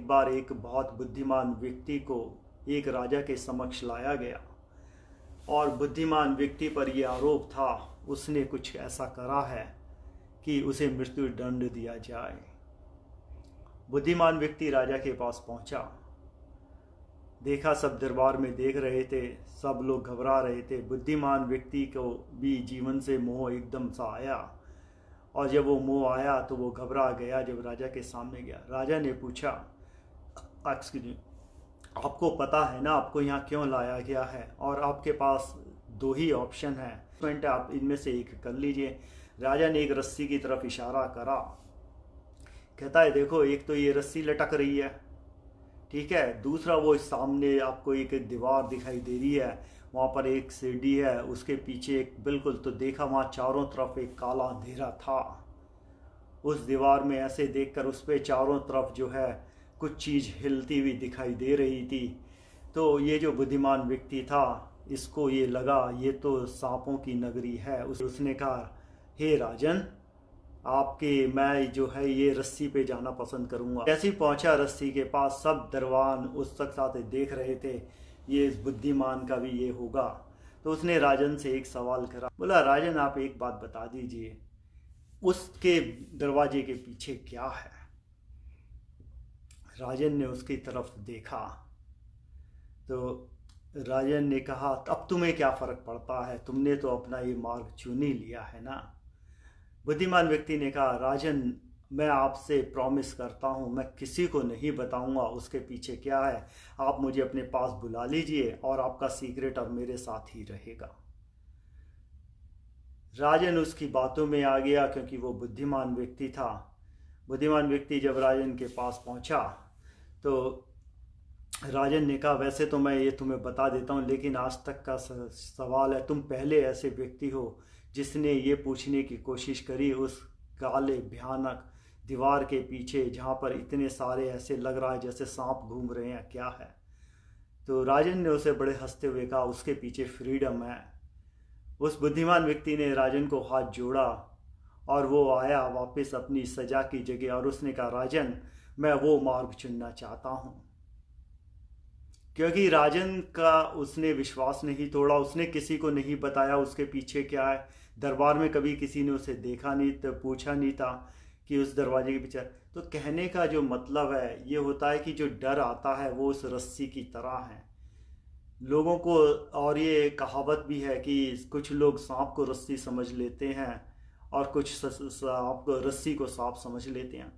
बार एक बहुत बुद्धिमान व्यक्ति को एक राजा के समक्ष लाया गया और बुद्धिमान व्यक्ति पर यह आरोप था उसने कुछ ऐसा करा है कि उसे मृत्यु दंड दिया जाए। बुद्धिमान व्यक्ति राजा के पास पहुंचा, देखा सब दरबार में देख रहे थे, सब लोग घबरा रहे थे। बुद्धिमान व्यक्ति को भी जीवन से मोह एकदम सा आया और जब वो मोह आया तो वो घबरा गया। जब राजा के सामने गया, राजा ने पूछा, एक्सक्यूज मी, आपको पता है ना आपको यहाँ क्यों लाया गया है और आपके पास दो ही ऑप्शन है, आप इनमें से एक कर लीजिए। राजा ने एक रस्सी की तरफ इशारा करा, कहता है देखो एक तो ये रस्सी लटक रही है, ठीक है, दूसरा वो सामने आपको एक दीवार दिखाई दे रही है, वहाँ पर एक सीढ़ी है, उसके पीछे एक बिल्कुल, तो देखा वहाँ चारों तरफ एक काला अंधेरा था। उस दीवार में ऐसे देखकर उस पर चारों तरफ जो है कुछ चीज़ हिलती हुई दिखाई दे रही थी। तो ये जो बुद्धिमान व्यक्ति था इसको ये लगा ये तो सांपों की नगरी है। उसने कहा, हे राजन, आपके मैं जो है ये रस्सी पे जाना पसंद करूंगा। जैसे ही पहुंचा रस्सी के पास, सब दरबान उस तक साथ देख रहे थे ये इस बुद्धिमान का भी ये होगा। तो उसने राजन से एक सवाल करा, बोला राजन आप एक बात बता दीजिए उसके दरवाजे के पीछे क्या है। राजन ने उसकी तरफ देखा तो राजन ने कहा, अब तुम्हें क्या फ़र्क पड़ता है, तुमने तो अपना ये मार्ग चुन ही लिया है ना। बुद्धिमान व्यक्ति ने कहा, राजन मैं आपसे प्रॉमिस करता हूँ मैं किसी को नहीं बताऊँगा उसके पीछे क्या है, आप मुझे अपने पास बुला लीजिए और आपका सीक्रेट अब मेरे साथ ही रहेगा। राजन उसकी बातों में आ गया क्योंकि वो बुद्धिमान व्यक्ति था। बुद्धिमान व्यक्ति जब राजन के पास पहुँचा तो राजन ने कहा, वैसे तो मैं ये तुम्हें बता देता हूँ लेकिन आज तक का सवाल है, तुम पहले ऐसे व्यक्ति हो जिसने ये पूछने की कोशिश करी उस काले भयानक दीवार के पीछे जहाँ पर इतने सारे ऐसे लग रहा है जैसे सांप घूम रहे हैं, क्या है। तो राजन ने उसे बड़े हंसते हुए कहा, उसके पीछे फ्रीडम है। उस बुद्धिमान व्यक्ति ने राजन को हाथ जोड़ा और वो आया वापस अपनी सजा की जगह और उसने कहा, राजन मैं वो मार्ग चुनना चाहता हूँ। क्योंकि राजन का उसने विश्वास नहीं तोड़ा, उसने किसी को नहीं बताया उसके पीछे क्या है। दरबार में कभी किसी ने उसे देखा नहीं, तो पूछा नहीं था कि उस दरवाजे के पीछे। तो कहने का जो मतलब है ये होता है कि जो डर आता है वो उस रस्सी की तरह है लोगों को। और ये कहावत भी है कि कुछ लोग सांप को रस्सी समझ लेते हैं और कुछ सांप को रस्सी को सांप समझ लेते हैं।